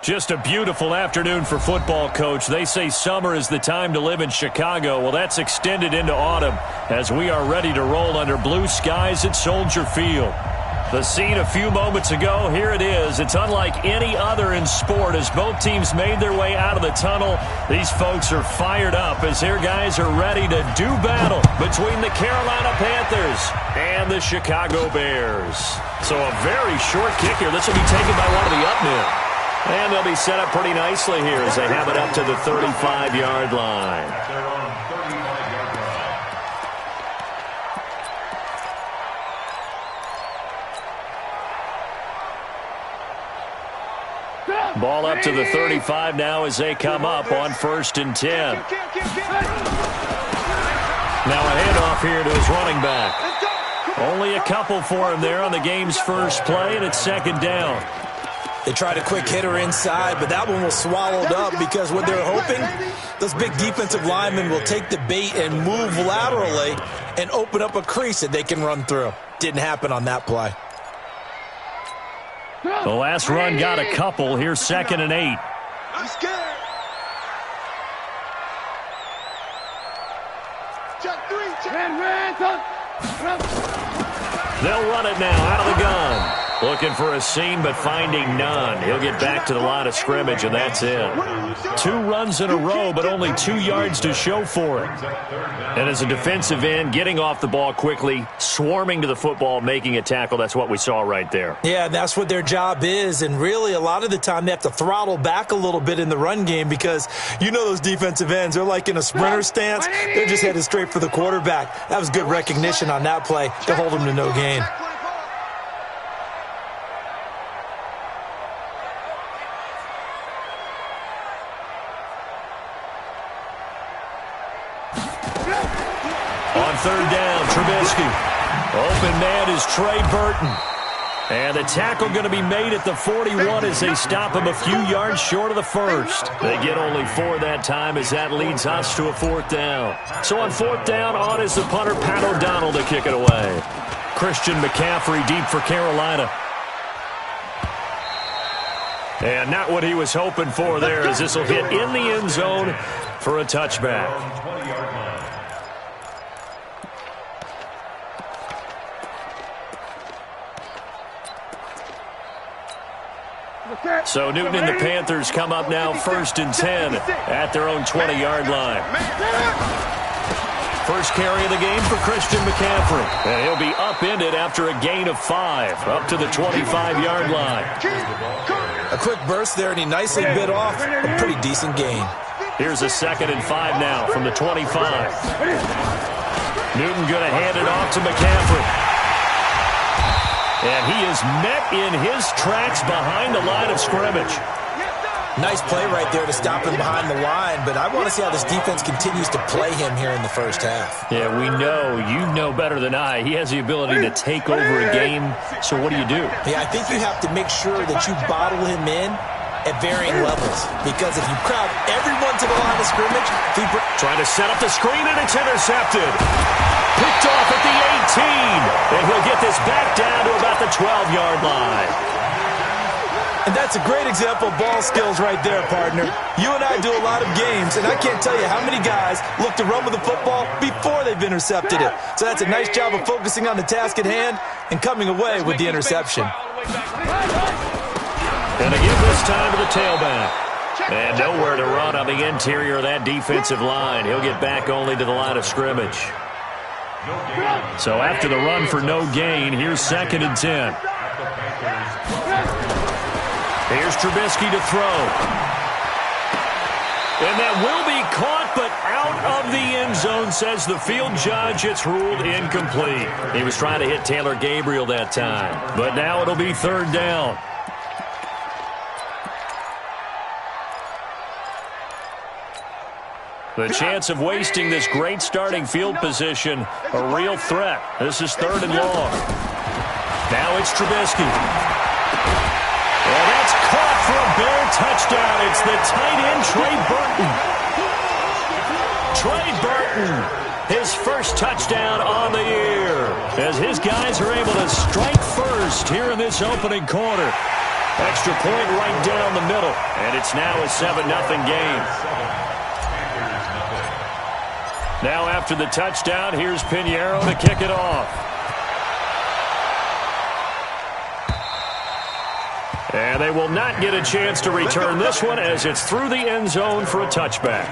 Just a beautiful afternoon for football, Coach. They say summer is the time to live in Chicago. Well, that's extended into autumn as we are ready to roll under blue skies at Soldier Field. The scene a few moments ago, here it is. It's unlike any other in sport as both teams made their way out of the tunnel. These folks are fired up as their guys are ready to do battle between the Carolina Panthers and the Chicago Bears. So a very short kick here. This will be taken by one of the up men. And they'll be set up pretty nicely here as they have it up to the 35-yard line. Ball up to the 35 now as they come up on 1st and 10. Now a handoff here to his running back. Only a couple for him there on the game's first play, and it's 2nd down. They tried a quick hitter inside, but that one was swallowed up because what they're hoping, those big defensive linemen will take the bait and move laterally and open up a crease that they can run through. Didn't happen on that play. The last run got a couple. Here's 2nd and 8. They'll run it now out of the gun. Looking for a seam, but finding none. He'll get back to the line of scrimmage, and that's it. 2 runs in a row, but only 2 yards to show for it. And as a defensive end, getting off the ball quickly, swarming to the football, making a tackle, that's what we saw right there. Yeah, that's what their job is, and really a lot of the time they have to throttle back a little bit in the run game because you know those defensive ends, they're like in a sprinter stance. They're just headed straight for the quarterback. That was good recognition on that play to hold them to no gain. On 3rd down, Trubisky. Open man is Trey Burton. And the tackle going to be made at the 41 as they stop him a few yards short of the first. They get only 4 that time as that leads us to a 4th down. So on 4th down, on is the punter, Pat O'Donnell, to kick it away. Christian McCaffrey deep for Carolina. And not what he was hoping for there as this will hit in the end zone for a touchback. So Newton and the Panthers come up now 1st and 10 at their own 20-yard line. First carry of the game for Christian McCaffrey. And he'll be upended after a gain of 5 up to the 25-yard line. A quick burst there, and he nicely bit off a pretty decent gain. Here's a 2nd and 5 now from the 25. Newton going to hand it off to McCaffrey. And he is met in his tracks behind the line of scrimmage. Nice play right there to stop him behind the line, but I want to see how this defense continues to play him here in the first half. Yeah, we know. You know better than I. He has the ability to take over a game, so what do? Yeah, I think you have to make sure that you bottle him in at varying levels, because if you crowd everyone to the line of scrimmage, trying to set up the screen, and it's intercepted. Picked off at the 18, and he'll get this back down to about the 12-yard line. And that's a great example of ball skills right there, partner. You and I do a lot of games, and I can't tell you how many guys look to run with the football before they've intercepted it. So that's a nice job of focusing on the task at hand and coming away with the interception. And again this time to the tailback. And nowhere to run on the interior of that defensive line. He'll get back only to the line of scrimmage. So after the run for no gain, here's 2nd and 10. Here's Trubisky to throw. And that will be caught, but out of the end zone, says the field judge. It's ruled incomplete. He was trying to hit Taylor Gabriel that time. But now it'll be 3rd down. The chance of wasting this great starting field position, a real threat. This is 3rd and long. Now it's Trubisky. And that's caught for a Bear touchdown. It's the tight end, Trey Burton. Trey Burton, his first touchdown on the year, as his guys are able to strike first here in this opening quarter. Extra point right down the middle. middle, and it's now a 7-0 game. Now after the touchdown, here's Pinheiro to kick it off. And they will not get a chance to return this one as it's through the end zone for a touchback.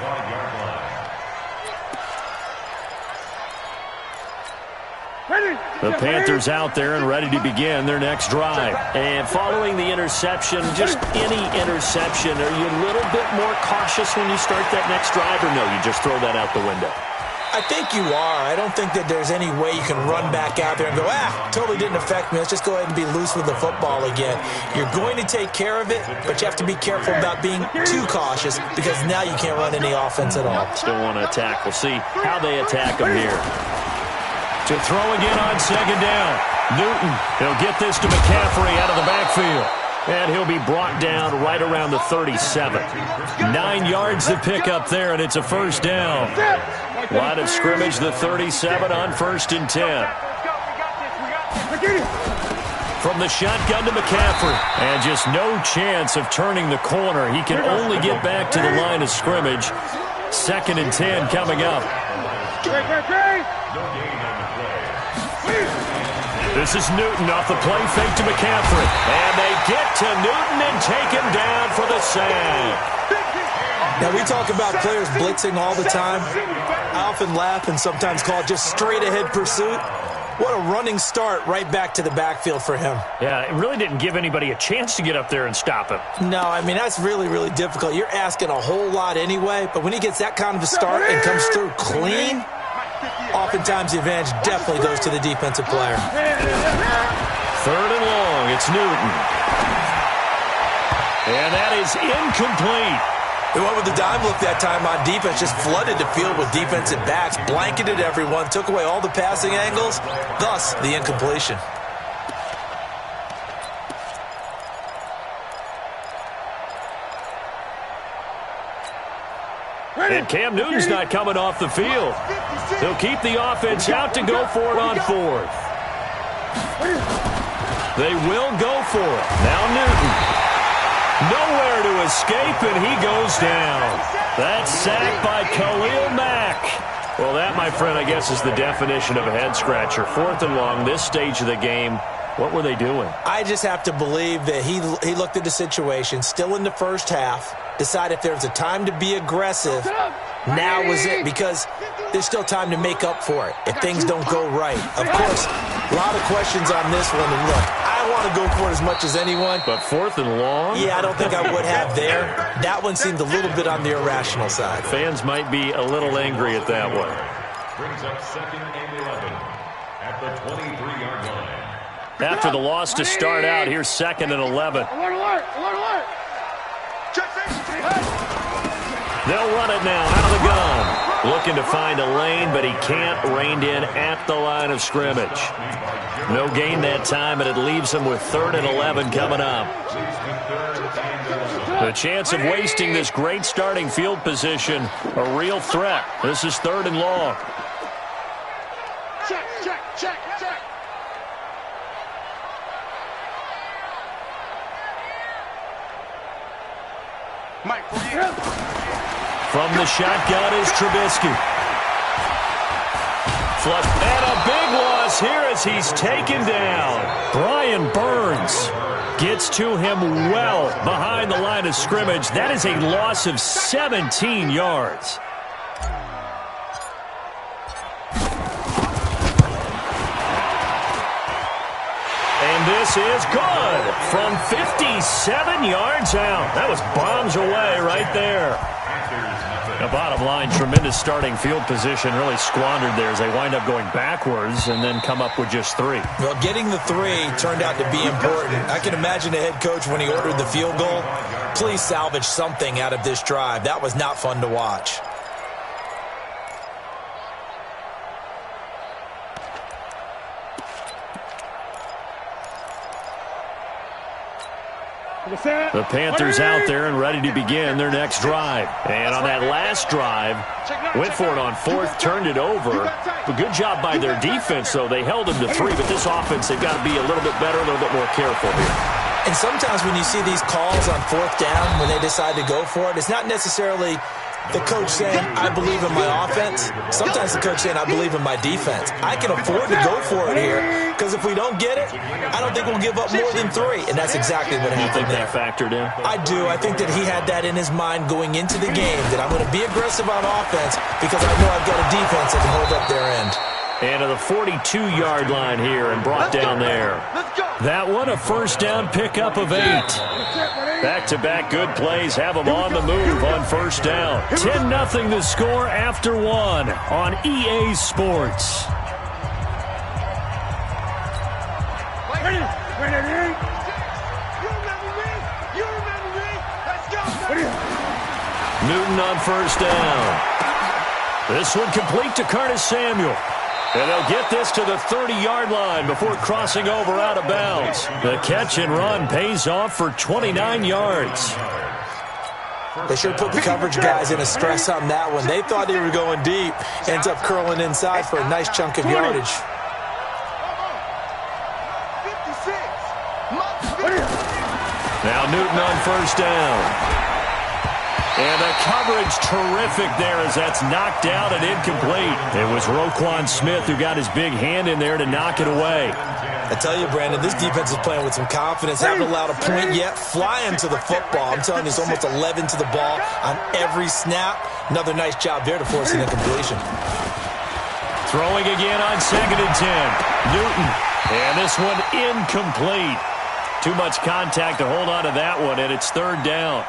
The Panthers out there and ready to begin their next drive. And following the interception, just any interception, are you a little bit more cautious when you start that next drive, or no, you just throw that out the window? I think you are. I don't think that there's any way you can run back out there and go, totally didn't affect me. Let's just go ahead and be loose with the football again. You're going to take care of it, but you have to be careful about being too cautious because now you can't run any offense at all. Still want to attack. We'll see how they attack them here. To throw again on second down. Newton, he'll get this to McCaffrey out of the backfield. And he'll be brought down right around the 37. 9 yards to pick up there, and it's a first down. Line of scrimmage, the 37 on 1st and 10. From the shotgun to McCaffrey. And just no chance of turning the corner. He can only get back to the line of scrimmage. 2nd and 10 coming up. This is Newton off the play fake to McCaffrey. And they get to Newton and take him down for the sack. Now, we talk about players blitzing all the time. I often laugh and sometimes call it just straight-ahead pursuit. What a running start right back to the backfield for him. Yeah, it really didn't give anybody a chance to get up there and stop him. No, I mean, that's really, really difficult. You're asking a whole lot anyway, but when he gets that kind of a start and comes through clean, oftentimes the advantage definitely goes to the defensive player. 3rd and long, it's Newton. And that is incomplete. They went with the dime look that time on defense, just flooded the field with defensive backs, blanketed everyone, took away all the passing angles, thus the incompletion. And Cam Newton's not coming off the field. They'll keep the offense out to go for it on 4th. They will go for it. Now Newton. Nowhere to escape, and he goes down. That's sacked by Khalil Mack. Well, that, my friend, I guess is the definition of a head-scratcher. 4th and long, this stage of the game. What were they doing? I just have to believe that he looked at the situation, still in the first half, decided if there was a time to be aggressive, now was it, because there's still time to make up for it if things don't go right. Of course, a lot of questions on this one, and look, I want to go for it as much as anyone. But 4th and long? Yeah, I don't think I would have there. That one seemed a little bit on the irrational side. Fans might be a little angry at that one. Brings up 2nd and 11 at the 23-yard line. After the loss to start out, here's 2nd and 11. They'll run it now out of the gun. Looking to find a lane, but he can't. Reined in at the line of scrimmage. No gain that time, and it leaves him with 3rd and 11 coming up. The chance of wasting this great starting field position, a real threat. This is 3rd and long. Check. Mike, from the shotgun is Trubisky. Flush, and a big loss here as he's taken down. Brian Burns gets to him well behind the line of scrimmage. That is a loss of 17 yards. And this is good from 57 yards out. That was bombs away right there. The bottom line, tremendous starting field position, really squandered there as they wind up going backwards and then come up with just 3. Well, getting the 3 turned out to be important. I can imagine the head coach when he ordered the field goal, please salvage something out of this drive. That was not fun to watch. The Panthers out there and ready to begin their next drive. And on that last drive, went for it on 4th, turned it over. A good job by their defense, though. They held them to 3, but this offense, they've got to be a little bit better, a little bit more careful here. And sometimes when you see these calls on fourth down, when they decide to go for it, it's not necessarily the coach saying, I believe in my offense. Sometimes the coach saying, I believe in my defense. I can afford to go for it here because if we don't get it, I don't think we'll give up more than 3. And that's exactly what happened. You think that factored in? I do. I think that he had that in his mind going into the game, that I'm going to be aggressive on offense because I know I've got a defense that can hold up their end. And to the 42-yard line here and brought down there. That one, a first down pickup of 8. Back-to-back good plays have them on the move on first down. 10-0 the score after 1 on EA Sports. Newton on first down. This one complete to Curtis Samuel. And they'll get this to the 30-yard line before crossing over out of bounds. The catch and run pays off for 29 yards. They sure put the coverage guys in a stress on that one. They thought they were going deep. Ends up curling inside for a nice chunk of yardage. Now Newton on first down. And the coverage terrific there as that's knocked out and incomplete. It was Roquan Smith who got his big hand in there to knock it away. I tell you, Brandon, this defense is playing with some confidence. Haven't allowed a point yet. Flying to the football. I'm telling you, it's almost 11 to the ball on every snap. Another nice job there to force an incompletion. Throwing again on 2nd and 10. Newton. And this one incomplete. Too much contact to hold on to that one, and it's 3rd down.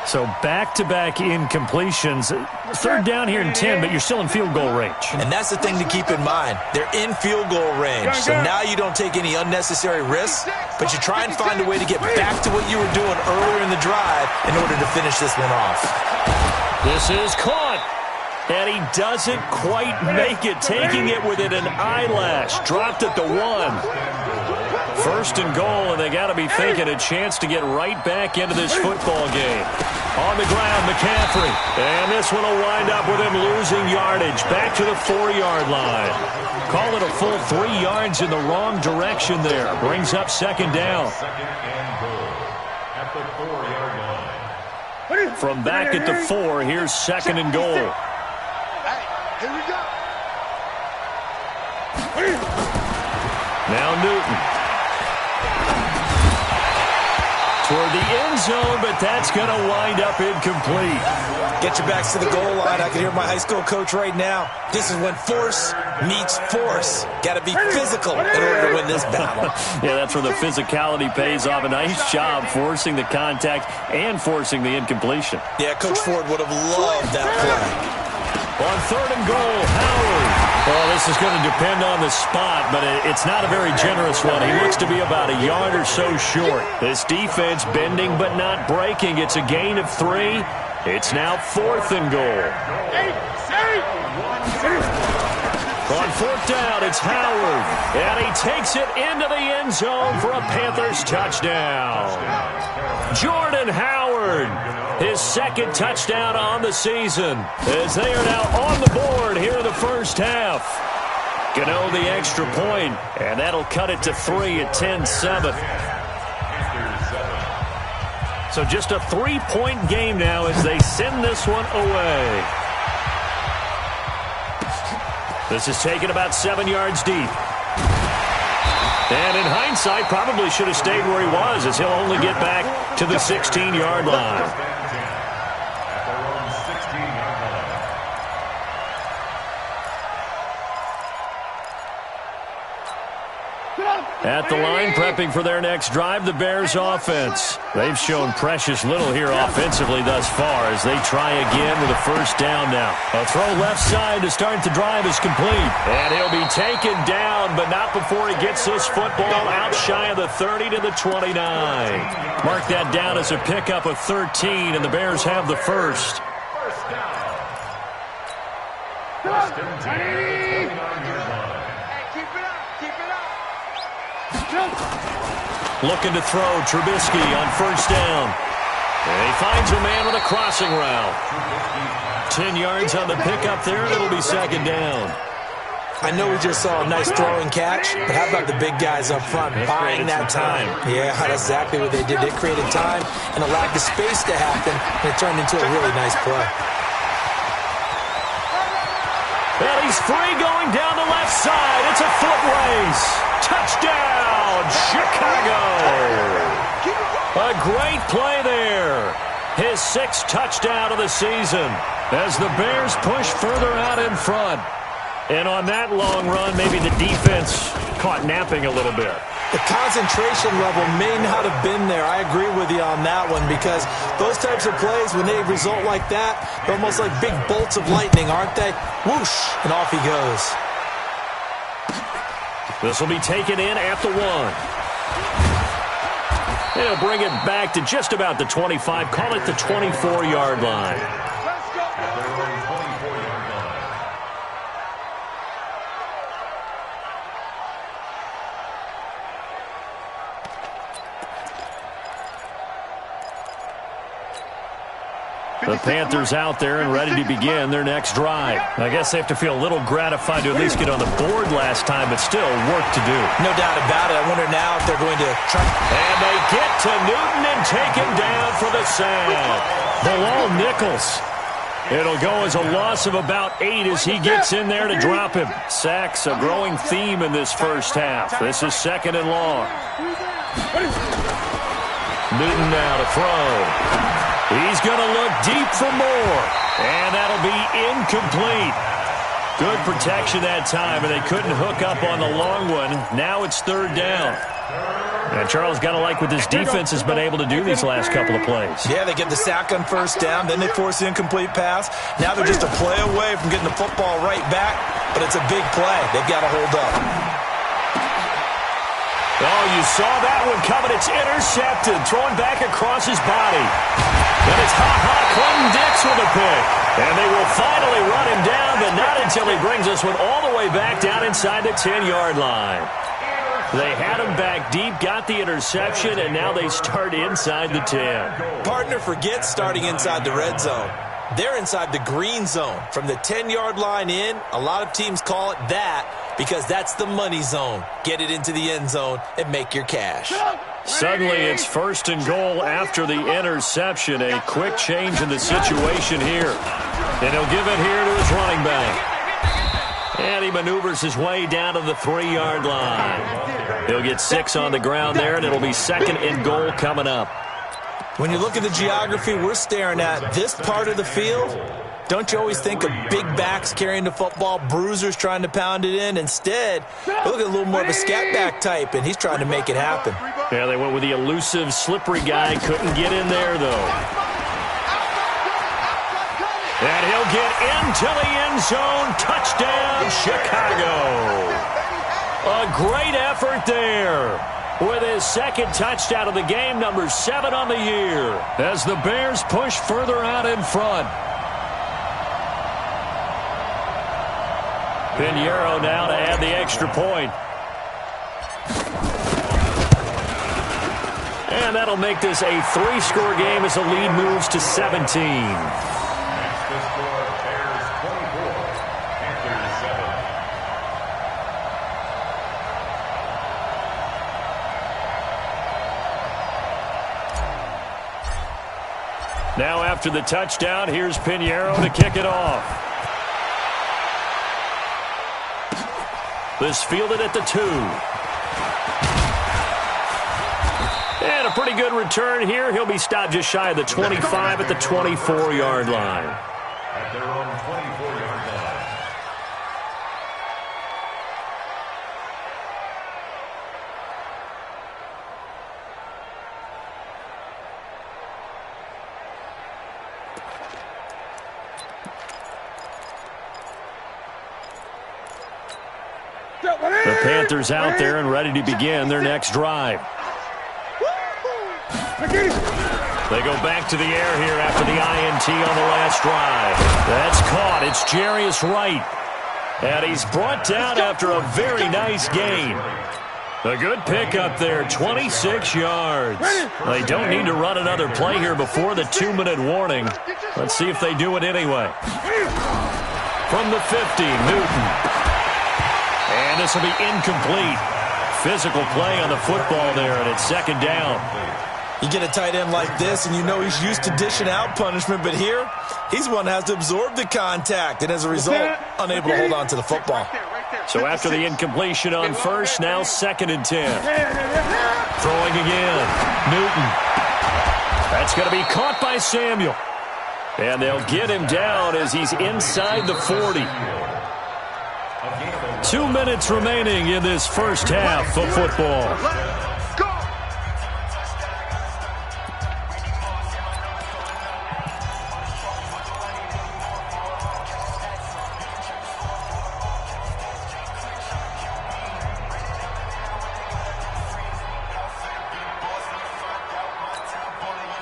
So back-to-back incompletions. 3rd down here in 10, but you're still in field goal range. And that's the thing to keep in mind. They're in field goal range. So now you don't take any unnecessary risks, but you try and find a way to get back to what you were doing earlier in the drive in order to finish this one off. This is caught. And he doesn't quite make it, taking it within an eyelash. Dropped at the 1. 1st and goal, and they got to be thinking a chance to get right back into this football game. On the ground, McCaffrey. And this one will wind up with him losing yardage. Back to the 4-yard line. Call it a full 3 yards in the wrong direction there. Brings up 2nd down. 2nd and goal at the 4-yard line. From back at the 4, here's 2nd and goal. Here we go. Now Newton. Toward the end zone, but that's going to wind up incomplete. Get your backs to the goal line. I can hear my high school coach right now. This is when force meets force. Got to be physical in order to win this battle. Yeah, that's where the physicality pays off. A nice job forcing the contact and forcing the incompletion. Yeah, Coach Ford would have loved that play. On 3rd and goal, Howard. Well, this is going to depend on the spot, but it's not a very generous one. He looks to be about a yard or so short. This defense bending but not breaking. It's a gain of 3. It's now 4th and goal. On 4th down, it's Howard. And he takes it into the end zone for a Panthers touchdown. Jordan Howard. His 2nd touchdown on the season as they are now on the board here in the first half. Gano the extra point, and that'll cut it to 3 at 10-7. So just a 3-point game now as they send this one away. This is taken about 7 yards deep. And in hindsight, probably should have stayed where he was as he'll only get back to the 16-yard line. At the line, prepping for their next drive, the Bears offense. They've shown precious little here offensively thus far as they try again with a first down now. A throw left side to start the drive is complete. And he'll be taken down, but not before he gets this football out shy of the 30 to the 29. Mark that down as a pickup of 13, and the Bears have the first. First and 10. Looking to throw, Trubisky on first down. And he finds a man with a crossing route. 10 yards on the pickup there, and it'll be 2nd down. I know we just saw a nice throwing catch, but how about the big guys up front buying that time? Yeah, that's exactly what they did. They created time and allowed the space to happen, and it turned into a really nice play. And he's free going down the left side. It's a foot race. Touchdown, Chicago. A great play there. His 6th touchdown of the season as the Bears push further out in front. And on that long run, maybe the defense caught napping a little bit. The concentration level may not have been there. I agree with you on that one because those types of plays, when they result like that, they're almost like big bolts of lightning, aren't they? Whoosh, and off he goes. This will be taken in at the 1. He'll bring it back to just about the 25. Call it the 24-yard line. The Panthers out there and ready to begin their next drive. I guess they have to feel a little gratified to at least get on the board last time, but still work to do. No doubt about it. I wonder now if they're going to try. And they get to Newton and take him down for the sack. Bilal Nichols. It'll go as a loss of about 8 as he gets in there to drop him. Sacks a growing theme in this first half. This is 2nd and long. Newton now to throw. He's going to look deep for more. And that'll be incomplete. Good protection that time, and they couldn't hook up on the long one. Now it's 3rd down. And Charles got to like what this defense has been able to do these last couple of plays. Yeah, they get the sack on 1st down, then they force the incomplete pass. Now they're just a play away from getting the football right back, but it's a big play. They've got to hold up. Oh, you saw that one coming. It's intercepted, thrown back across his body. And it's Clinton-Dix with a pick. And they will finally run him down, but not until he brings this one all the way back down inside the 10-yard line. They had him back deep, got the interception, and now they start inside the 10. Partner forgets starting inside the red zone. They're inside the green zone. From the 10-yard line in, a lot of teams call it that because that's the money zone. Get it into the end zone and make your cash. Suddenly it's 1st and goal after the interception. A quick change in the situation here. And he'll give it here to his running back. And he maneuvers his way down to the 3-yard line. He'll get 6 on the ground there, and it'll be 2nd and goal coming up. When you look at the geography we're staring at, this part of the field, don't you always think of big backs carrying the football, bruisers trying to pound it in? Instead, look at a little more of a scat back type, and he's trying to make it happen. Yeah, they went with the elusive, slippery guy. Couldn't get in there, though. And he'll get into the end zone. Touchdown, Chicago. A great effort there. With his 2nd touchdown of the game, number 7 on the year, as the Bears push further out in front. Pinheiro now to add the extra point. And that'll make this a 3-score game as the lead moves to 17. Now after the touchdown, here's Pinheiro to kick it off. This fielded at the 2. And a pretty good return here. He'll be stopped just shy of the 25 at the 24-yard line. At their own 24-yard line. The Panthers out there and ready to begin their next drive. They go back to the air here after the INT on the last drive. That's caught. It's Jarius Wright. And he's brought down after a very nice gain. A good pickup there, 26 yards. They don't need to run another play here before the 2-minute warning. Let's see if they do it anyway. From the 50, Newton. And this will be incomplete. Physical play on the football there, and it's second down. You get a tight end like this, and you know he's used to dishing out punishment, but here, he's one that has to absorb the contact, and as a result, unable to hold on to the football. So after the incompletion on first, now 2nd and 10. Throwing again. Newton. That's going to be caught by Samuel. And they'll get him down as he's inside the 40. 2 minutes remaining in this first half of football.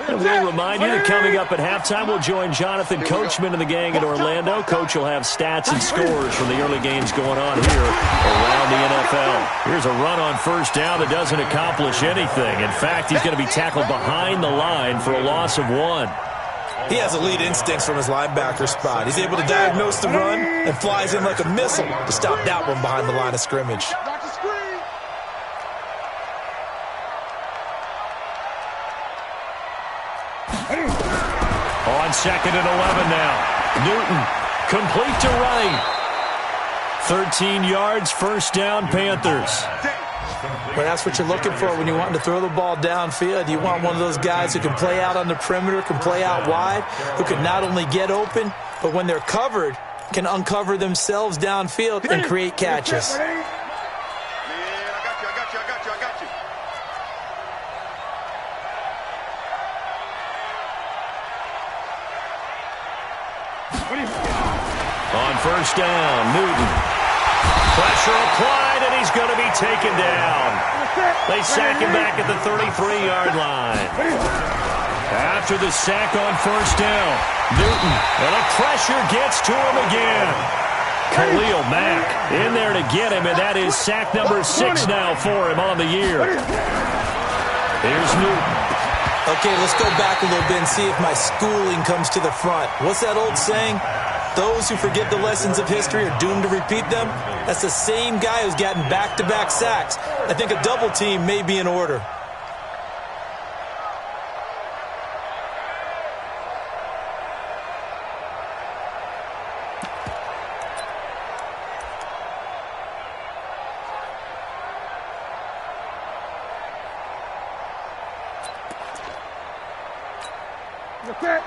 And we'll remind you that coming up at halftime, we'll join Jonathan Coachman and the gang in Orlando. Coach will have stats and scores from the early games going on here around the NFL. Here's a run on first down that doesn't accomplish anything. In fact, he's going to be tackled behind the line for a loss of 1. He has elite instincts from his linebacker spot. He's able to diagnose the run and flies in like a missile to stop that one behind the line of scrimmage. On 2nd and 11 now. Newton, complete to right. 13 yards, first down, Panthers. Well, that's what you're looking for when you want to throw the ball downfield. You want one of those guys who can play out on the perimeter, can play out wide, who can not only get open, but when they're covered, can uncover themselves downfield and create catches. On first down, Newton. Pressure applied, and he's going to be taken down. They sack him back at the 33-yard line. After the sack on first down, Newton, and the pressure gets to him again. Khalil Mack in there to get him, and that is sack number 6 now for him on the year. Here's Newton. Okay, let's go back a little bit and see if my schooling comes to the front. What's that old saying? Those who forget the lessons of history are doomed to repeat them. That's the same guy who's gotten back-to-back sacks. I think a double team may be in order.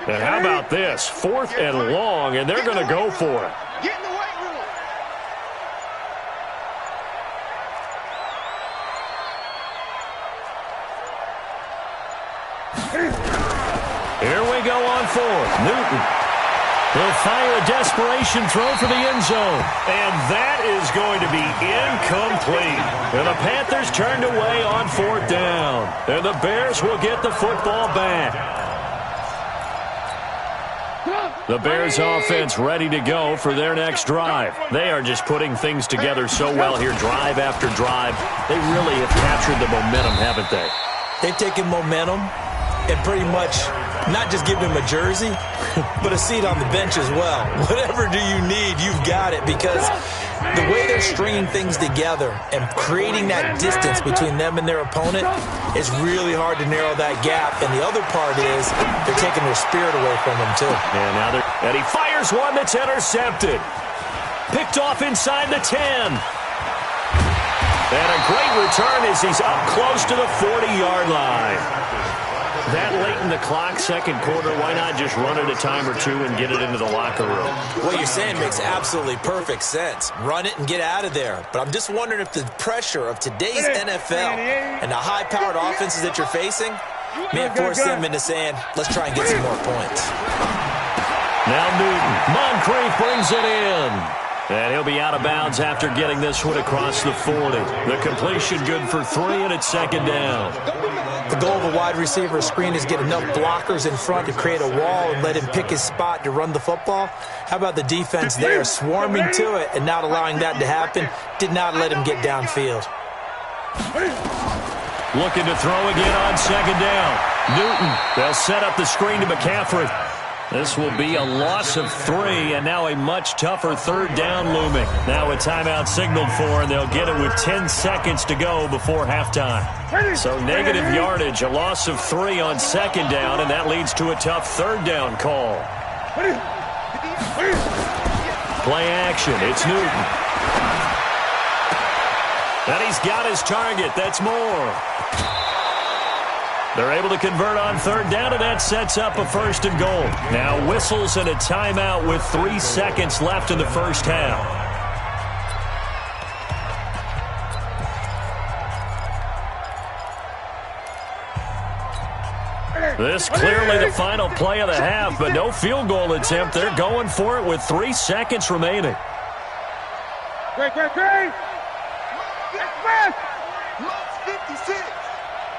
And how about this? 4th and long, and they're going to go for it. Get in the weight room. Here we go on 4th. Newton. He'll fire a desperation throw for the end zone. And that is going to be incomplete. And the Panthers turned away on 4th down. And the Bears will get the football back. The Bears offense ready to go for their next drive. They are just putting things together so well here, drive after drive. They really have captured the momentum, haven't they? They've taken momentum and pretty much not just given him a jersey, but a seat on the bench as well. Whatever do you need, you've got it, because the way they're stringing things together and creating that distance between them and their opponent is really hard to narrow that gap. And the other part is they're taking their spirit away from them, too. And he fires one that's intercepted. Picked off inside the 10. And a great return as he's up close to the 40-yard line. That late in the clock, second quarter, why not just run it a time or two and get it into the locker room? What you're saying makes absolutely perfect sense. Run it and get out of there. But I'm just wondering if the pressure of today's NFL and the high-powered offenses that you're facing may have forced them into saying, let's try and get some more points. Now Newton. Moncrief brings it in. And he'll be out of bounds after getting this one across the 40. The completion good for 3, and it's second down. The goal of a wide receiver screen is get enough blockers in front to create a wall and let him pick his spot to run the football. How about the defense there, swarming to it and not allowing that to happen? Did not let him get downfield. Looking to throw again on second down. Newton, they'll set up the screen to McCaffrey. This will be a loss of 3, and now a much tougher third down looming. Now a timeout signaled for, and they'll get it with 10 seconds to go before halftime. So negative yardage, a loss of 3 on second down, and that leads to a tough third down call. Play action, it's Newton. And he's got his target, that's Moore. They're able to convert on third down, and that sets up a 1st and goal. Now whistles and a timeout with 3 seconds left in the first half. This clearly the final play of the half, but no field goal attempt. They're going for it with 3 seconds remaining. Great.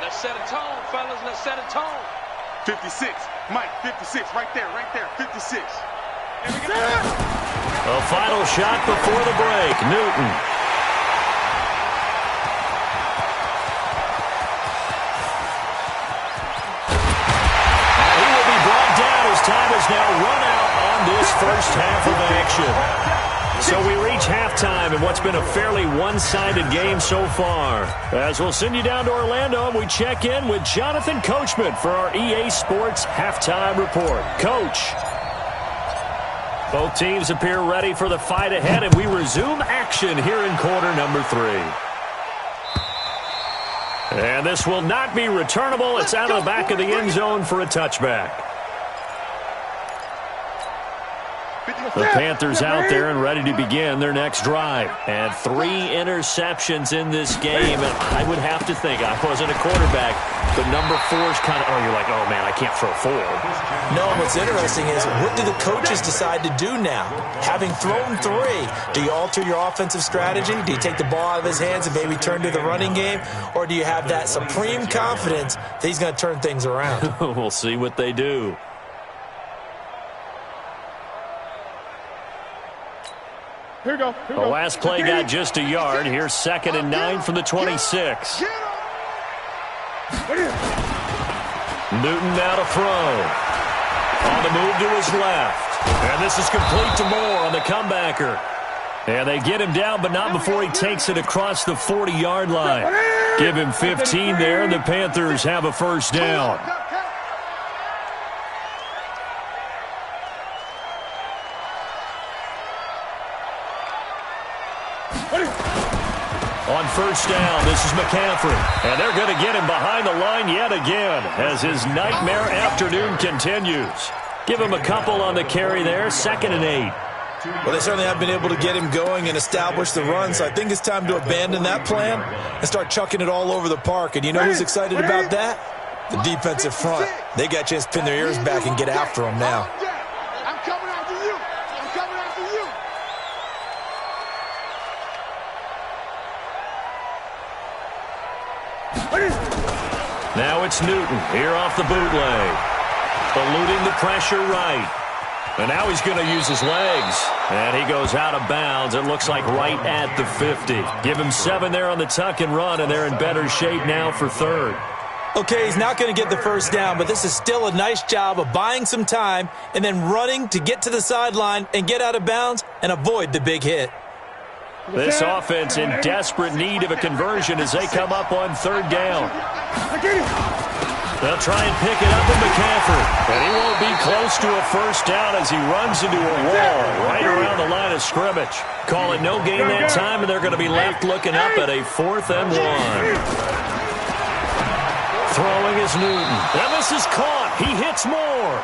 Let's set a tone, fellas. Let's set a tone. 56. Mike, 56. Right there. 56. A final shot before the break. Newton. And he will be brought down as time is now run out on this first half of action. So we reach halftime in what's been a fairly one-sided game so far. As we'll send you down to Orlando, and we check in with Jonathan Coachman for our EA Sports Halftime Report. Coach. Both teams appear ready for the fight ahead, and we resume action here in quarter number 3. And this will not be returnable. It's out of the back of the end zone for a touchback. The Panthers out there and ready to begin their next drive. And 3 interceptions in this game. And I would have to think, I wasn't a quarterback, but number 4's kind of, you're like, oh, man, I can't throw 4. No, what's interesting is, what do the coaches decide to do now? Having thrown 3, do you alter your offensive strategy? Do you take the ball out of his hands and maybe turn to the running game? Or do you have that supreme confidence that he's going to turn things around? We'll see what they do. Here we go. The last play got just a yard. Here's 2nd and 9 from the 26. Newton now to throw. On the move to his left. And this is complete to Moore on the comebacker. And they get him down, but not before he takes it across the 40-yard line. Give him 15 there, and the Panthers have a first down. On first down, this is McCaffrey. And they're going to get him behind the line yet again as his nightmare afternoon continues. Give him a couple on the carry there, 2nd and 8. Well, they certainly have been able to get him going and establish the run, so I think it's time to abandon that plan and start chucking it all over the park. And you know who's excited about that? The defensive front. They got a chance to pin their ears back and get after him now. I'm coming after you. Now it's Newton here off the bootleg. Eluding the pressure right. And now he's going to use his legs. And he goes out of bounds. It looks like right at the 50. Give him 7 there on the tuck and run, and they're in better shape now for 3rd. Okay, he's not going to get the first down, but this is still a nice job of buying some time and then running to get to the sideline and get out of bounds and avoid the big hit. This offense in desperate need of a conversion as they come up on 3rd down. They'll try and pick it up with McCaffrey. And he won't be close to a first down as he runs into a wall right around the line of scrimmage. Call it no gain that time, and they're going to be left looking up at a 4th and 1. Throwing is Newton. And this is caught. He hits Moore.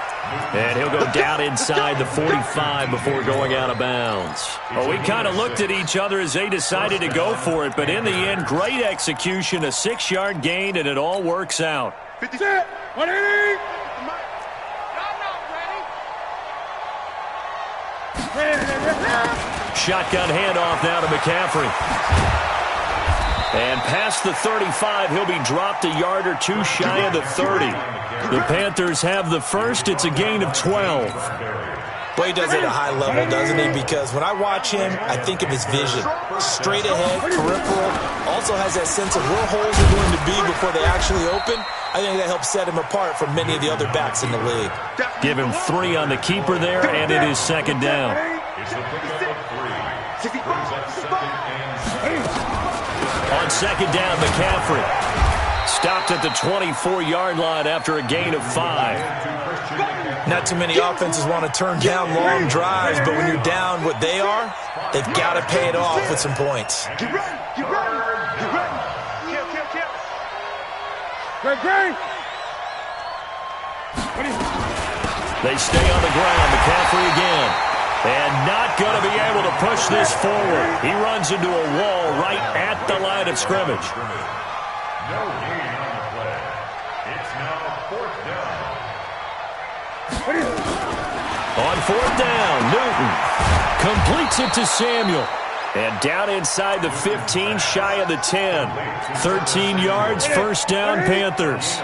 And he'll go down inside the 45 before going out of bounds. Well, we kind of looked at each other as they decided to go for it, but in the end, great execution, a 6-yard gain, and it all works out. 50 180. Shotgun handoff now to McCaffrey. And past the 35, he'll be dropped a yard or 2 shy of the 30. The Panthers have the first. It's a gain of 12. Well, he does it at a high level, doesn't he? Because when I watch him, I think of his vision. Straight ahead, peripheral. Also has that sense of where holes are going to be before they actually open. I think that helps set him apart from many of the other backs in the league. Give him 3 on the keeper there, and it is second down. On second down, McCaffrey. Stopped at the 24-yard line after a gain of 5. Not too many offenses want to turn down long drives, but when you're down what they are, they've got to pay it off with some points. Get ready. Get ready. Get ready. Kill. Great. They stay on the ground. McCaffrey again. And not going to be able to push this forward. He runs into a wall right at the line of scrimmage. No gain on the play. It's now 4th down. On 4th down, Newton completes it to Samuel. And down inside the 15, shy of the 10. 13 yards, first down, Panthers.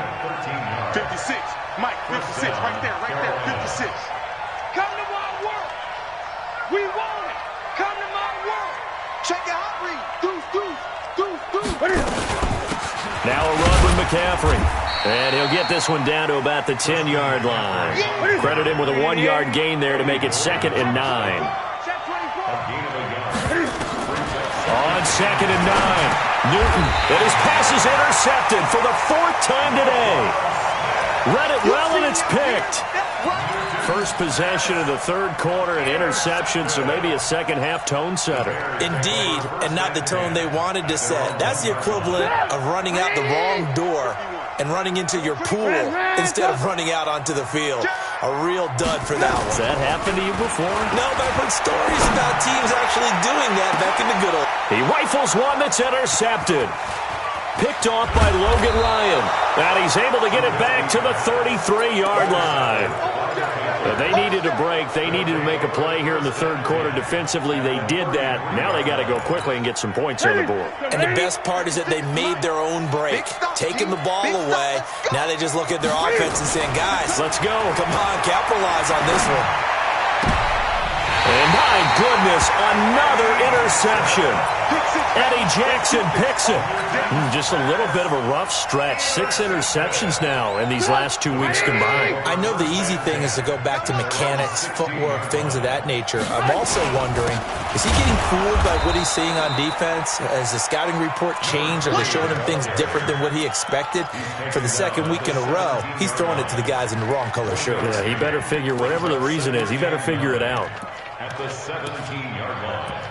56. Mike, 56. Right there. 56. Come to my world. We want it. Come to my world. Check your hot read. Deuce. Now a run with McCaffrey. And he'll get this one down to about the 10-yard line. Credit him with a 1-yard gain there to make it 2nd and 9. On 2nd and 9, Newton. And his pass is intercepted for the 4th time today. Read it well, and it's picked. First possession of the 3rd quarter, an interception, so maybe a second-half tone setter. Indeed, and not the tone they wanted to set. That's the equivalent of running out the wrong door and running into your pool instead of running out onto the field. A real dud for that one. Has that happened to you before? No, but I've heard stories about teams actually doing that back in the good old... He rifles one that's intercepted. Picked off by Logan Ryan. And he's able to get it back to the 33-yard line. They needed a break. They needed to make a play here in the 3rd quarter defensively. They did that. Now they got to go quickly and get some points on the board. And the best part is that they made their own break, taking the ball away. Now they just look at their offense and saying, guys, let's go. Come on, capitalize on this one. And my goodness, another interception. Eddie Jackson picks it. Just a little bit of a rough stretch. 6 interceptions now in these last 2 weeks combined. I know the easy thing is to go back to mechanics, footwork, things of that nature. I'm also wondering, is he getting fooled by what he's seeing on defense? Has the scouting report changed? Are they showing him things different than what he expected? For the 2nd week in a row, he's throwing it to the guys in the wrong color shirts. Yeah, he better figure, whatever the reason is, he better figure it out. At the 17-yard line.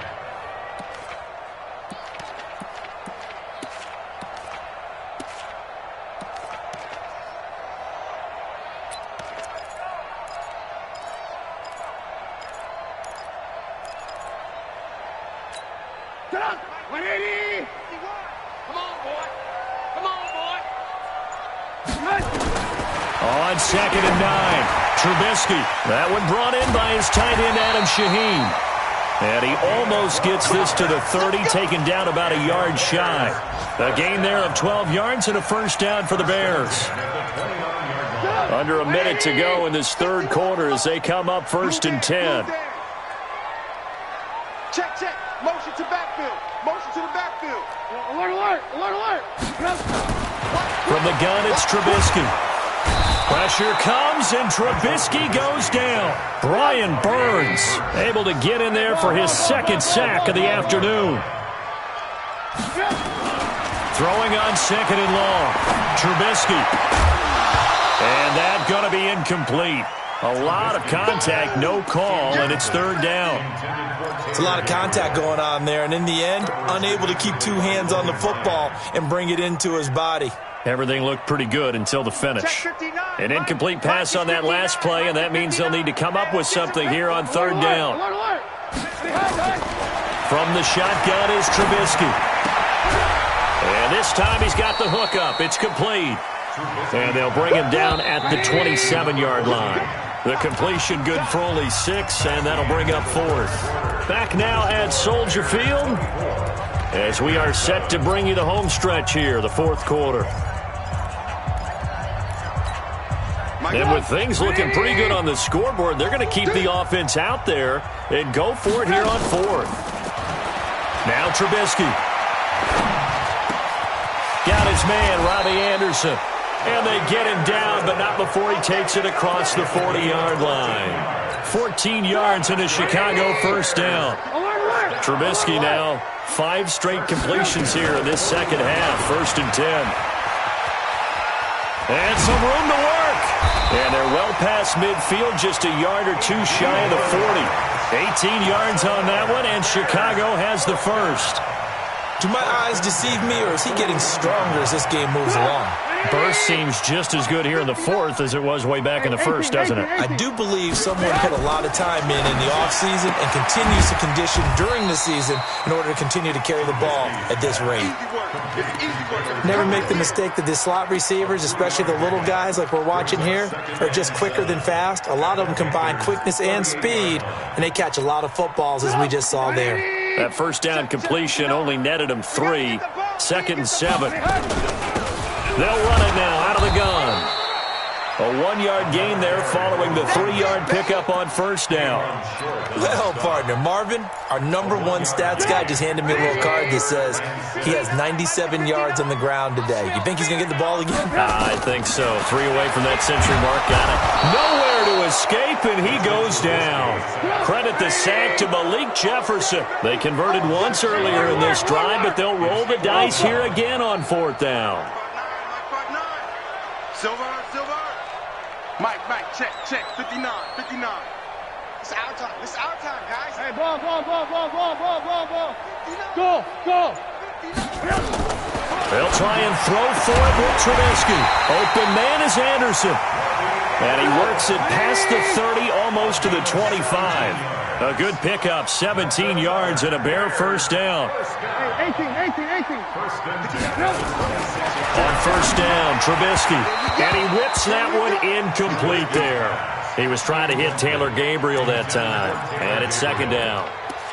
Get up. 180. Come on, boy. On 2nd and 9, Trubisky. That one brought in by his tight end, Adam Shaheen. And he almost gets this to the 30, taken down about a yard shy. A gain there of 12 yards and a first down for the Bears. Under a minute to go in this 3rd quarter as they come up 1st and 10. Check. Motion to backfield. Motion to the backfield. Alert. From the gun, it's Trubisky. Pressure comes, and Trubisky goes down. Brian Burns able to get in there for his 2nd sack of the afternoon. Throwing on 2nd and long. Trubisky. And that's going to be incomplete. A lot of contact, no call, and it's 3rd down. It's a lot of contact going on there, and in the end, unable to keep 2 hands on the football and bring it into his body. Everything looked pretty good until the finish. An incomplete pass on that last play, and that means they'll need to come up with something here on 3rd down. From the shotgun is Trubisky. And this time he's got the hook up. It's complete. And they'll bring him down at the 27-yard line. The completion good for only 6, and that'll bring up 4th. Back now at Soldier Field as we are set to bring you the home stretch here, the 4th quarter. Mike, And with things looking pretty good on the scoreboard, they're going to keep the offense out there and go for it here on fourth. Now Trubisky. Got his man, Robbie Anderson. And they get him down, but not before he takes it across the 40-yard line. 14 yards and a Chicago first down. Trubisky now 5 straight completions here in this second half. 1st and 10. And some room to work. And they're well past midfield, just a yard or two shy of the 40. 18 yards on that one, and Chicago has the first. Do my eyes deceive me, or is he getting stronger as this game moves along? Burst seems just as good here in the fourth as it was way back in the first, doesn't it? I do believe someone put a lot of time in the offseason and continues to condition during the season in order to continue to carry the ball at this rate. Never make the mistake that the slot receivers, especially the little guys like we're watching here, are just quicker than fast. A lot of them combine quickness and speed, and they catch a lot of footballs as we just saw there. That first down completion only netted them 3. 2nd and 7. They'll run it now out of the gun. A 1-yard gain there following the 3-yard pickup on first down. Well, partner, Marvin, our number 1 stats guy, just handed me a little card that says he has 97 yards on the ground today. You think he's going to get the ball again? I think so. 3 away from that century mark. Got it. Nowhere to escape, and he goes down. Credit the sack to Malik Jefferson. They converted once earlier in this drive, but they'll roll the dice here again on 4th down. Silver. Mike, check. 59. It's our time, guys. Hey, ball. Go. They'll try and throw for it with Trubisky. Open man is Anderson. And he works it past the 30, almost to the 25. A good pickup, 17 yards and a Bear first down. 18. On first down, Trubisky. And he whips that one incomplete there. He was trying to hit Taylor Gabriel that time. And it's 2nd down.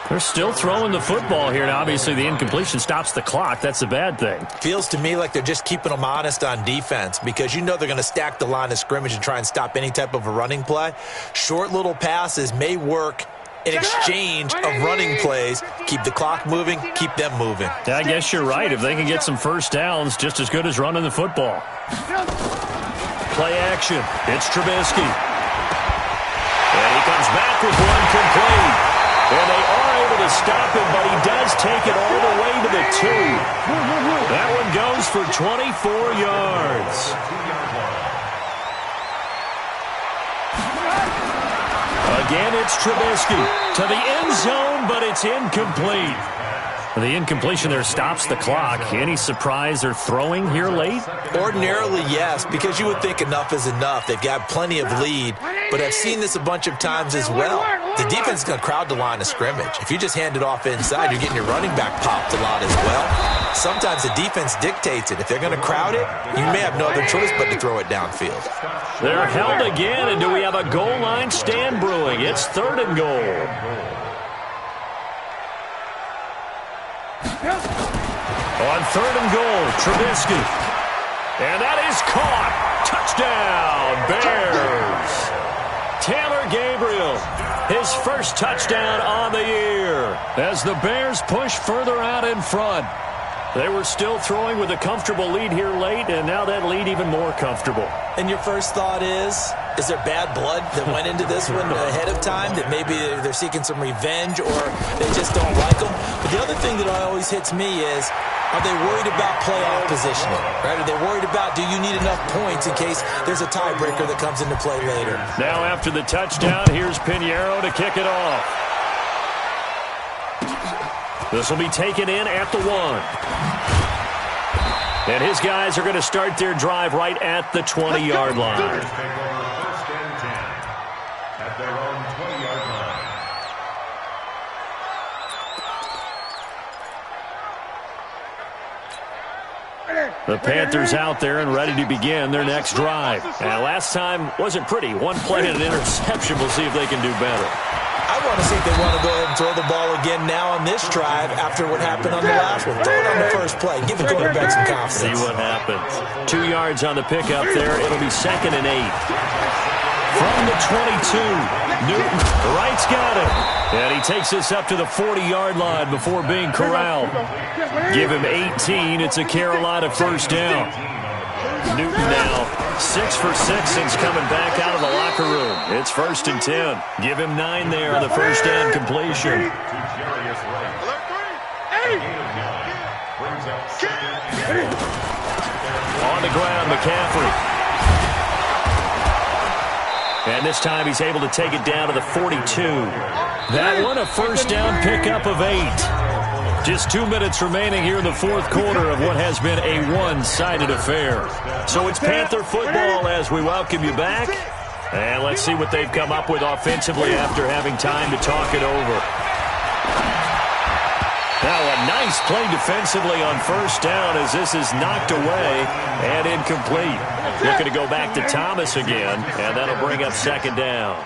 They're still throwing the football here, and obviously the incompletion stops the clock. That's a bad thing. Feels to me like they're just keeping them honest on defense because you know they're going to stack the line of scrimmage and try and stop any type of a running play. Short little passes may work in exchange of running plays. Keep the clock moving, keep them moving. I guess you're right. If they can get some first downs, just as good as running the football. Play action. It's Trubisky. And he comes back with one complete. And they are able to stop him, but he does take it all the way to the 2. That one goes for 24 yards. Again, it's Trubisky to the end zone, but it's incomplete. The incompletion there stops the clock. Any surprise they're throwing here late? Ordinarily, yes, because you would think enough is enough. They've got plenty of lead, but I've seen this a bunch of times as well. The defense is going to crowd the line of scrimmage. If you just hand it off inside, you're getting your running back popped a lot as well. Sometimes the defense dictates it. If they're going to crowd it, you may have no other choice but to throw it downfield. They're held again, and do we have a goal line stand brewing? It's 3rd and goal. On 3rd and goal, Trubisky. And that is caught. Touchdown, Bears. Taylor Gabriel, his first touchdown on the year as the Bears push further out in front. They were still throwing with a comfortable lead here late, and now that lead even more comfortable. And your first thought is there bad blood that went into this one ahead of time, that maybe they're seeking some revenge or they just don't like them? But the other thing that always hits me is, are they worried about playoff positioning? Right? Are they worried about, do you need enough points in case there's a tiebreaker that comes into play later? Now after the touchdown, here's Pinheiro to kick it off. This will be taken in at the 1. And his guys are going to start their drive right at the 20-yard line. At their own 20-yard line. The Panthers out there and ready to begin their next drive. And last time wasn't pretty. One play and an interception. We'll see if they can do better. I want to see if they want to go ahead and throw the ball again now on this drive after what happened on the last one. Throw it on the first play. Give the quarterback some confidence. See what happens. 2 yards on the pickup there. It'll be 2nd and 8. From the 22, Newton, right's got it. And he takes this up to the 40-yard line before being corralled. Give him 18. It's a Carolina first down. Newton now 6 for 6 since coming back out of the locker room. It's 1st and 10. Give him 9 there on the first down completion. On the ground, McCaffrey. And this time he's able to take it down to the 42. That one a first down pickup of 8. Just 2 minutes remaining here in the fourth quarter of what has been a one-sided affair. So it's Panther football as we welcome you back. And let's see what they've come up with offensively after having time to talk it over. Now a nice play defensively on first down as this is knocked away and incomplete. Looking to go back to Thomas again, and that'll bring up 2nd down.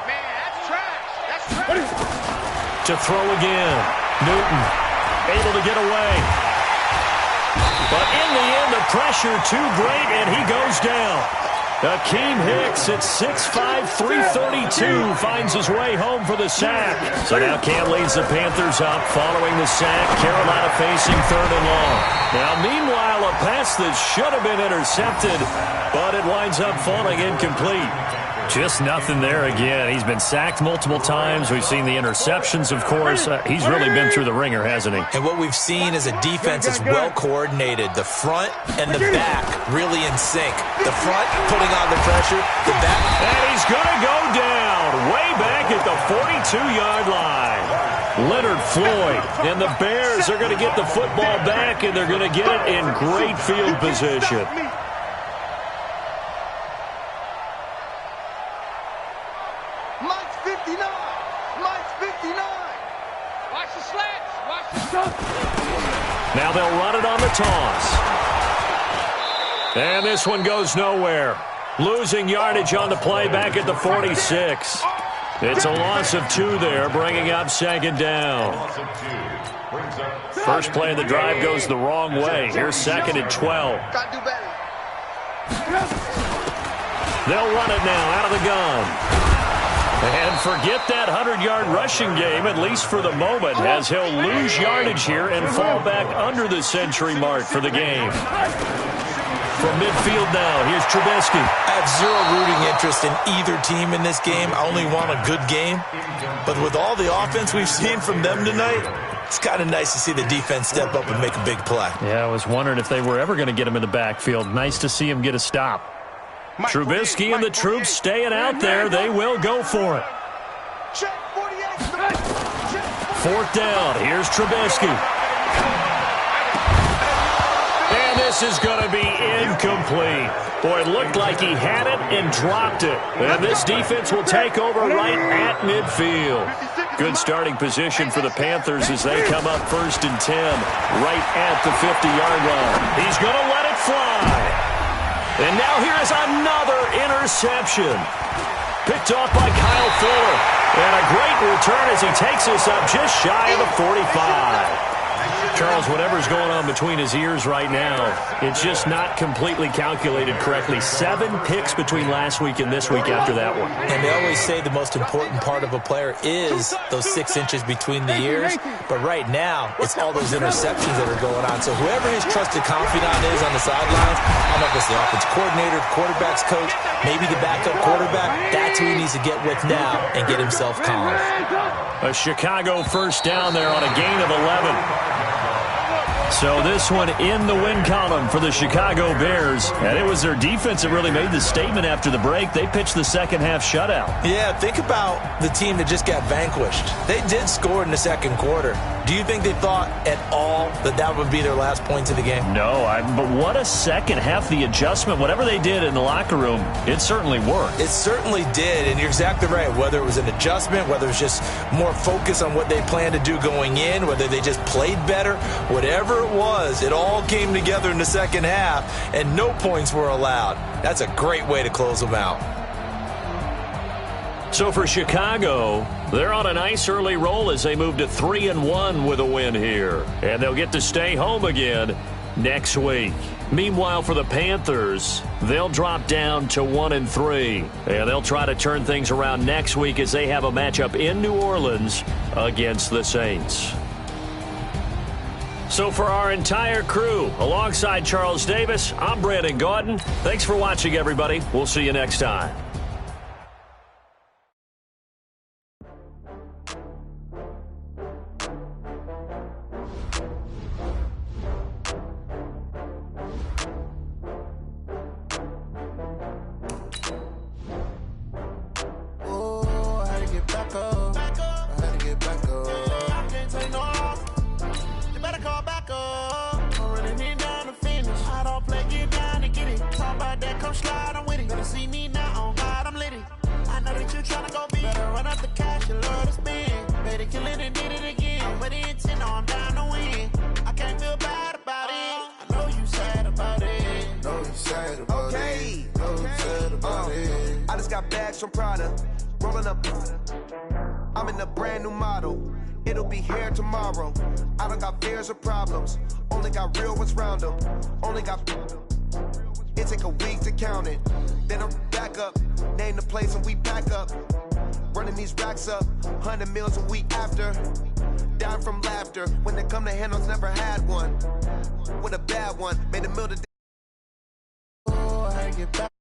To throw again, Newton able to get away. But in the end, the pressure too great, and he goes down. Akeem Hicks at 6'5", 332 finds his way home for the sack. So now Cam leads the Panthers up following the sack. Carolina facing 3rd and long. Now, meanwhile, a pass that should have been intercepted, but it winds up falling incomplete. Just nothing there again. He's been sacked multiple times. We've seen the interceptions, of course. He's really been through the ringer, hasn't he? And what we've seen is a defense that's well coordinated. The front and the back really in sync. The front putting on the pressure. The back. And he's going to go down way back at the 42-yard line. Leonard Floyd and the Bears are going to get the football back, and they're going to get it in great field position. Now they'll run it on the toss. And this one goes nowhere. Losing yardage on the play back at the 46. It's a loss of 2 there, bringing up 2nd down. First play of the drive goes the wrong way. Here's 2nd and 12. They'll run it now out of the gun. And forget that 100-yard rushing game, at least for the moment, as he'll lose yardage here and fall back under the century mark for the game. From midfield now, here's Trubisky. I have zero rooting interest in either team in this game. I only want a good game. But with all the offense we've seen from them tonight, it's kind of nice to see the defense step up and make a big play. Yeah, I was wondering if they were ever going to get him in the backfield. Nice to see him get a stop. Trubisky and the troops staying out there. They will go for it. 4th down. Here's Trubisky. And this is going to be incomplete. Boy, it looked like he had it and dropped it. And this defense will take over right at midfield. Good starting position for the Panthers as they come up 1st and 10 right at the 50-yard line. He's going to let it fly. And now here is another interception. Picked off by Kyle Fuller. And a great return as he takes us up just shy of the 45. Charles, whatever's going on between his ears right now, it's just not completely calculated correctly. 7 picks between last week and this week after that one. And they always say the most important part of a player is those 6 inches between the ears. But right now, it's all those interceptions that are going on. So whoever his trusted confidant is on the sidelines, I don't know if it's the offensive coordinator, the quarterback's coach, maybe the backup quarterback, that's who he needs to get with now and get himself calm. A Chicago first down there on a gain of 11. So this one in the win column for the Chicago Bears. And it was their defense that really made the statement after the break. They pitched the second-half shutout. Yeah, think about the team that just got vanquished. They did score in the second quarter. Do you think they thought at all that that would be their last points of the game? No, but what a second half. The adjustment, whatever they did in the locker room, it certainly worked. It certainly did, and you're exactly right. Whether it was an adjustment, whether it was just more focus on what they planned to do going in, whether they just played better, whatever it was, it all came together in the second half, and no points were allowed. That's a great way to close them out. So for Chicago, they're on a nice early roll as they move to 3-1 with a win here. And they'll get to stay home again next week. Meanwhile, for the Panthers, they'll drop down to 1-3. And they'll try to turn things around next week as they have a matchup in New Orleans against the Saints. So for our entire crew, alongside Charles Davis, I'm Brandon Gaudin. Thanks for watching, everybody. We'll see you next time. I just got bags from Prada, rolling up. I'm in a brand new model. It'll be here tomorrow. I don't got fears or problems. Only got real ones round them. Only got. It take a week to count it. Then I'm back up. Name the place and we back up. Running these racks up. 100 meals a week after. Down from laughter. When they come to handles, never had one. With a bad one. Made a meal today. Oh, I get back.